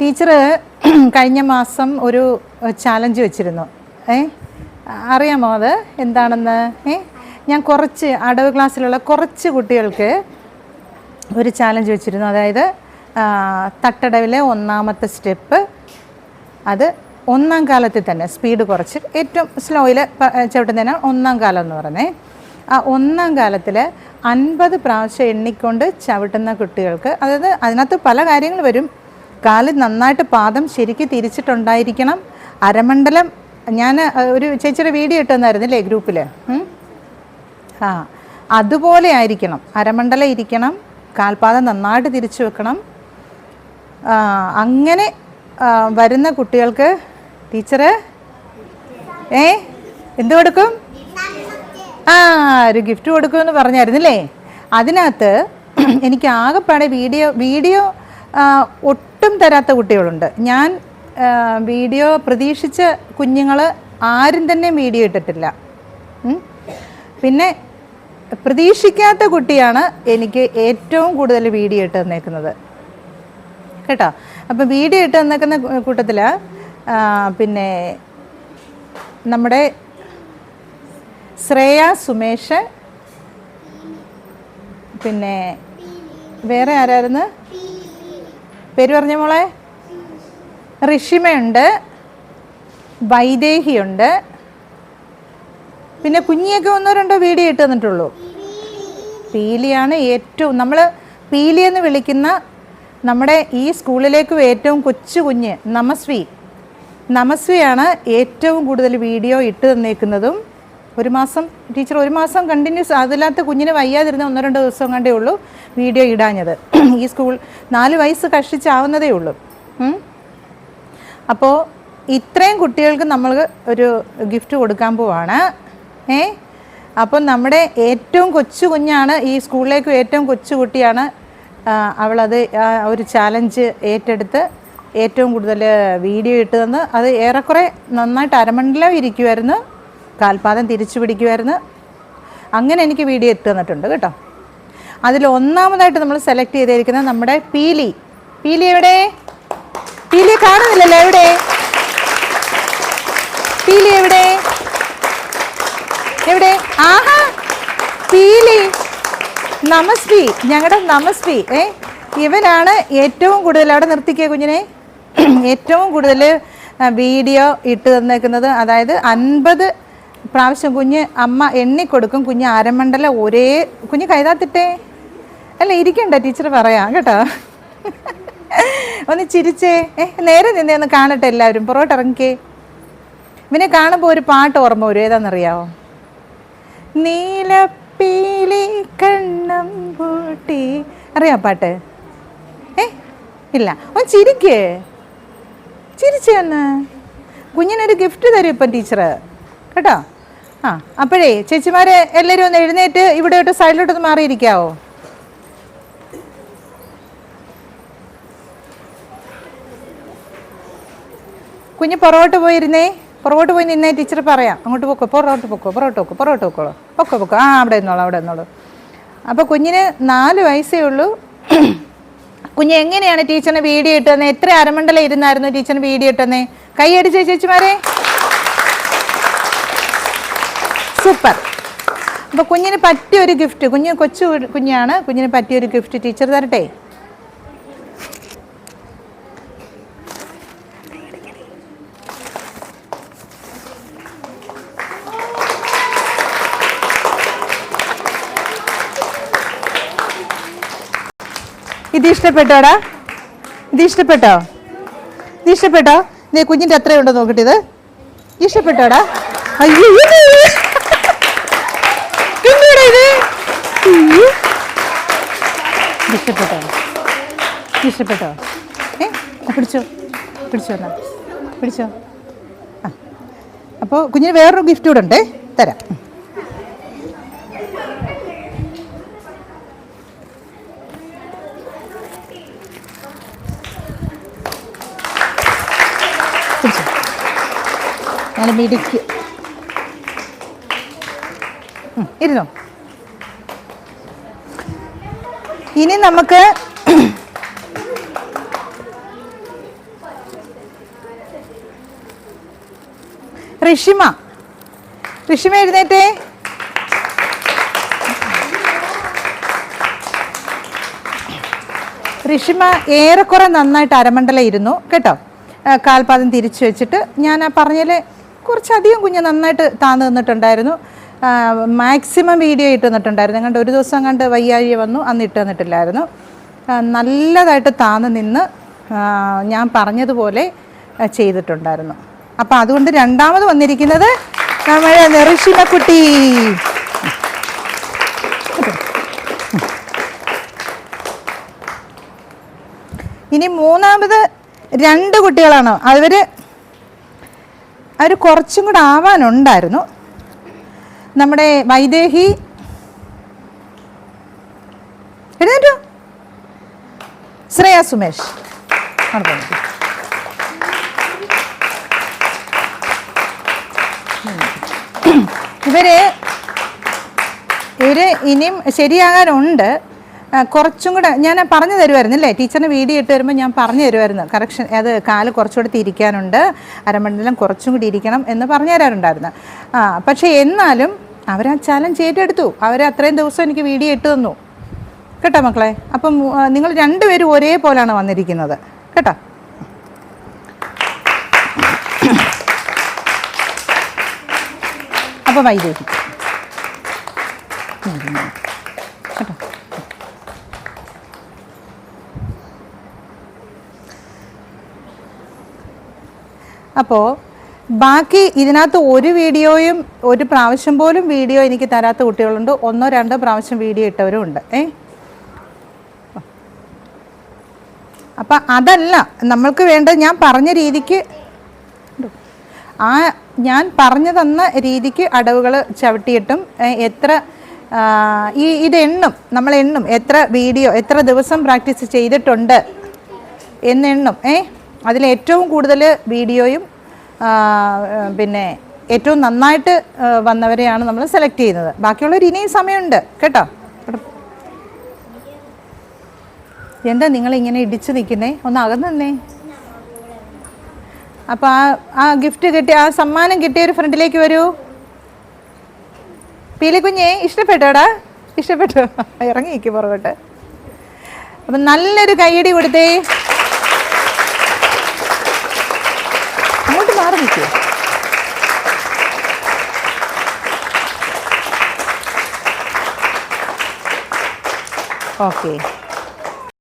Teacher കഴിഞ്ഞ മാസം ഒരു ചാലഞ്ച് വെച്ചിരുന്നു. അറിയാമോ അത് എന്താണെന്ന്? ഞാൻ കുറച്ച് അടവ് ക്ലാസ്സിലുള്ള കുറച്ച് കുട്ടികൾക്ക് ഒരു ചാലഞ്ച് വെച്ചിരുന്നു. അതായത് തട്ടടവിലെ ഒന്നാമത്തെ സ്റ്റെപ്പ് അത് ഒന്നാം കാലത്തിൽ തന്നെ സ്പീഡ് കുറച്ച് ഏറ്റവും സ്ലോയിൽ ചവിട്ടുന്നതിനാണ് ഒന്നാം കാലം എന്ന് പറയുന്നത്. ആ ഒന്നാം കാലത്തിൽ 50 പ്രാവശ്യം എണ്ണിക്കൊണ്ട് ചവിട്ടുന്ന കുട്ടികൾക്ക്, അതായത് അതിനകത്ത് പല കാര്യങ്ങൾ വരും. കാല് നന്നായിട്ട് പാദം ശരിക്ക് തിരിച്ചിട്ടുണ്ടായിരിക്കണം. അരമണ്ഡലം ഞാൻ ഒരു ചേച്ചിയുടെ വീഡിയോ ഇട്ടുതന്നായിരുന്നില്ലേ ഗ്രൂപ്പിൽ? അതുപോലെ ആയിരിക്കണം. അരമണ്ഡലം ഇരിക്കണം, കാൽപാദം നന്നായിട്ട് തിരിച്ചു വെക്കണം. അങ്ങനെ വരുന്ന കുട്ടികൾക്ക് ടീച്ചർ എന്ത് കൊടുക്കും? ഒരു ഗിഫ്റ്റ് കൊടുക്കുമെന്ന് പറഞ്ഞായിരുന്നില്ലേ? അതിനകത്ത് എനിക്ക് ആകെപ്പാടെ വീഡിയോ ഒട്ടും തരാത്ത കുട്ടികളുണ്ട്. ഞാൻ വീഡിയോ പ്രതീക്ഷിച്ച കുഞ്ഞുങ്ങൾ ആരും തന്നെ വീഡിയോ ഇട്ടിട്ടില്ല. പിന്നെ പ്രതീക്ഷിക്കാത്ത കുട്ടിയാണ് എനിക്ക് ഏറ്റവും കൂടുതൽ വീഡിയോ ഇട്ട് തന്നേക്കുന്നത് കേട്ടോ. അപ്പം വീഡിയോ ഇട്ട് തന്നേക്കുന്ന കൂട്ടത്തിൽ പിന്നെ നമ്മുടെ ശ്രേയ സുമേഷ്, പിന്നെ വേറെ ആരായിരുന്നു പേര് പറഞ്ഞ മോളെ? ഋഷിമയുണ്ട്, വൈദേഹിയുണ്ട്, പിന്നെ കുഞ്ഞിയൊക്കെ 1-2 വീഡിയോ ഇട്ട് തന്നിട്ടുള്ളൂ. പീലിയാണ് ഏറ്റവും, നമ്മൾ പീലി എന്ന് വിളിക്കുന്ന നമ്മുടെ ഈ സ്കൂളിലേക്കും ഏറ്റവും കൊച്ചു കുഞ്ഞ് നമസ്വിയാണ് ഏറ്റവും കൂടുതൽ വീഡിയോ ഇട്ട് തന്നേക്കുന്നതും. ടീച്ചർ ഒരു മാസം കണ്ടിന്യൂസ്, അതില്ലാത്ത കുഞ്ഞിന് വയ്യാതിരുന്ന 1-2 ദിവസം കണ്ടേ ഉള്ളൂ വീഡിയോ ഇടാഞ്ഞത്. ഈ സ്കൂൾ 4 വയസ്സ് കഷ്ടിച്ചാവുന്നതേ ഉള്ളൂ. അപ്പോൾ ഇത്രയും കുട്ടികൾക്ക് നമ്മൾ ഒരു ഗിഫ്റ്റ് കൊടുക്കാൻ പോവാണ്. അപ്പം നമ്മുടെ ഏറ്റവും കൊച്ചു കുഞ്ഞാണ്, ഈ സ്കൂളിലേക്ക് ഏറ്റവും കൊച്ചു കുട്ടിയാണ്. അവളത് ഒരു ചാലഞ്ച് ഏറ്റെടുത്ത് ഏറ്റവും കൂടുതൽ വീഡിയോ ഇട്ട് തന്ന് അത് ഏറെക്കുറെ നന്നായിട്ട് അരമണ്ഡലം ഇരിക്കുമായിരുന്നു, കാൽപാദം തിരിച്ചു പിടിക്കുമായിരുന്നു. അങ്ങനെ എനിക്ക് വീഡിയോ ഇട്ട് തന്നിട്ടുണ്ട് കേട്ടോ. അതിൽ ഒന്നാമതായിട്ട് നമ്മൾ സെലക്ട് ചെയ്തിരിക്കുന്നത് നമ്മുടെ പീലി. എവിടെ? പീലിയെ കാണുന്നില്ലല്ലോ. എവിടെ പീലി? എവിടെ? ആഹാ, പീലി. നമസ്വി, ഞങ്ങളുടെ നമസ്വി. ഇവനാണ് ഏറ്റവും കൂടുതൽ, അവിടെ നിർത്തിക്കുക കുഞ്ഞിനെ, ഏറ്റവും കൂടുതൽ വീഡിയോ ഇട്ട് തന്നേക്കുന്നത്. അതായത് 50 പ്രാവശ്യം കുഞ്ഞ് അമ്മ എണ്ണിക്കൊടുക്കും. കുഞ്ഞ് അരമണ്ഡലം കുഞ്ഞ് കൈതാത്തിട്ടേ അല്ല, ഇരിക്കണ്ട, ടീച്ചർ പറയാം കേട്ടോ. ഒന്ന് ചിരിച്ചേ, നേരെ നിന്നേ ഒന്ന് കാണട്ടെ എല്ലാവരും. പുറകോട്ട് ഇറങ്ങിക്കേ. ഇവനെ കാണുമ്പോൾ ഒരു പാട്ട് ഓർമ്മ വരും. ഏതാണെന്നറിയാവോ? നീലപ്പീലി കണ്ണം പൂട്ടി. അറിയാം പാട്ട്? ഇല്ല. ഒന്ന് ചിരിച്ചേ ഒന്ന്. കുഞ്ഞിനൊരു ഗിഫ്റ്റ് തരും ഇപ്പം ടീച്ചർ കേട്ടോ. അപ്പോഴേ ചേച്ചിമാരെ എല്ലാവരും ഒന്ന് എഴുന്നേറ്റ് ഇവിടെയോട്ട് സൈഡിലോട്ടൊന്ന് മാറിയിരിക്കാവോ? കുഞ്ഞ് പുറകോട്ട് പോയി നിന്നേ. ടീച്ചർ പറയാം. അങ്ങോട്ട് പൊക്കോ, പുറകോട്ട് പൊക്കോളൂ. അവിടെ നിന്നോളൂ. അപ്പോൾ കുഞ്ഞിന് 4 വയസ്സേ ഉള്ളൂ. കുഞ്ഞ് എങ്ങനെയാണ് ടീച്ചറിന് വീഡിയോ ഇട്ടുതന്നെ? എത്ര അരമണ്ഡലം ഇരുന്നായിരുന്നു ടീച്ചറിന് വീഡിയോ ഇട്ടുതന്നേ? കൈയടിച്ചേ ചേച്ചിമാരെ. സൂപ്പർ. അപ്പോൾ കുഞ്ഞിന് പറ്റിയൊരു ഗിഫ്റ്റ്, കൊച്ചു കുഞ്ഞാണ്, കുഞ്ഞിന് പറ്റിയൊരു ഗിഫ്റ്റ് ടീച്ചർ തരട്ടെ? ഇത് ഇഷ്ടപ്പെട്ടോ? നീ കുഞ്ഞിൻ്റെ എത്രയുണ്ടോ നോക്കട്ടെ. ഇത് ഇഷ്ടപ്പെട്ടോടാ? അയ്യോ, ഇഷ്ടപ്പെട്ടോ? പിടിച്ചോ. അപ്പോൾ കുഞ്ഞിന് വേറൊരു ഗിഫ്റ്റ് കൂടെ ഉണ്ടേ, തരാം. ഞാൻ മിടിക്ക് ഇരുന്നോ. ഇനി നമുക്ക് ഋഷിമ. ഋഷിമ എഴുന്നേറ്റേ. ഋഷിമ ഏറെക്കുറെ നന്നായിട്ട് അരമണ്ഡലം ഇരുന്നു കേട്ടോ. കാൽപാദം തിരിച്ചു വെച്ചിട്ട് ഞാൻ ആ പറഞ്ഞതിൽ കുറച്ചധികം കുഞ്ഞ് നന്നായിട്ട് താന്ന് നിന്നിട്ടുണ്ടായിരുന്നു. മാക്സിമം വീഡിയോ ഇട്ട് തന്നിട്ടുണ്ടായിരുന്നു. കണ്ട് ഒരു ദിവസം കണ്ട് വയ്യാഴി വന്നു, അന്ന് ഇട്ട് തന്നിട്ടില്ലായിരുന്നു. നല്ലതായിട്ട് താന്ന് നിന്ന് ഞാൻ പറഞ്ഞതുപോലെ ചെയ്തിട്ടുണ്ടായിരുന്നു. അപ്പം അതുകൊണ്ട് രണ്ടാമത് വന്നിരിക്കുന്നത് നമ്മുടെ ഋഷിമക്കുട്ടി. ഇനി മൂന്നാമത് 2 കുട്ടികളാണ്. അവർ കുറച്ചും കൂടെ ആവാനുണ്ടായിരുന്നു. നമ്മുടെ വൈദേഹി എഴുന്നേറ്റോ, ശ്രേയ സുമേഷ്. ഇവര് ഇനിയും ശരിയാകാനുണ്ട്. കുറച്ചും കൂടെ ഞാൻ പറഞ്ഞു തരുമായിരുന്നു അല്ലേ, ടീച്ചറിന് വീഡിയോ ഇട്ട് വരുമ്പോൾ ഞാൻ പറഞ്ഞു തരുമായിരുന്നു കറക്ഷൻ. അത് കാല് കുറച്ചുകൂടെ തിരിക്കാനുണ്ട്, അരമണ്ഡലം കുറച്ചും കൂടി ഇരിക്കണം എന്ന് പറഞ്ഞു തരാറുണ്ടായിരുന്നു. പക്ഷേ എന്നാലും അവരാ ചാലഞ്ച് ഏറ്റെടുത്തു. അത്രയും ദിവസം എനിക്ക് വീഡിയോ ഇട്ട് തന്നു കേട്ടോ മക്കളെ. അപ്പം നിങ്ങൾ 2 പേരും ഒരേപോലെയാണ് വന്നിരിക്കുന്നത് കേട്ടോ. അപ്പോൾ വൈദേഹി കേട്ടോ. അപ്പോൾ ബാക്കി ഇതിനകത്ത് ഒരു വീഡിയോയും ഒരു പ്രാവശ്യം പോലും വീഡിയോ എനിക്ക് തരാത്ത കുട്ടികളുണ്ട്. 1-2 പ്രാവശ്യം വീഡിയോ ഇട്ടവരും ഉണ്ട്. അപ്പം അതല്ല നമ്മൾക്ക് വേണ്ടത്. ഞാൻ പറഞ്ഞ രീതിക്ക് ഞാൻ പറഞ്ഞു തന്ന രീതിക്ക് അടവുകൾ ചവിട്ടിയിട്ടും എത്ര ഇത് നമ്മൾ എണ്ണും എത്ര വീഡിയോ എത്ര ദിവസം പ്രാക്ടീസ് ചെയ്തിട്ടുണ്ട് എന്നെണ്ണും. അതിലേറ്റവും കൂടുതൽ വീഡിയോയും പിന്നെ ഏറ്റവും നന്നായിട്ട് വന്നവരെയാണ് നമ്മൾ സെലക്ട് ചെയ്യുന്നത്. ബാക്കിയുള്ളവർ ഇനിയും സമയമുണ്ട് കേട്ടോ. എന്താ നിങ്ങളിങ്ങനെ ഇടിച്ച് നിൽക്കുന്നേ? ഒന്ന് അകന്നേ. അപ്പോൾ ആ ഗിഫ്റ്റ് കിട്ടിയ ആ സമ്മാനം കിട്ടിയ ഒരു ഫ്രണ്ടിലേക്ക് വരൂ. പീലിക്കുഞ്ഞേ, ഇഷ്ടപ്പെട്ടോടാ? ഇഷ്ടപ്പെട്ടോ? ഇറങ്ങി നിൽക്കും പുറകോട്ട്. അപ്പം നല്ലൊരു കയ്യടി കൊടുത്തേ. അങ്ങോട്ട് മാറി നിൽക്കൂ. ഓക്കെ.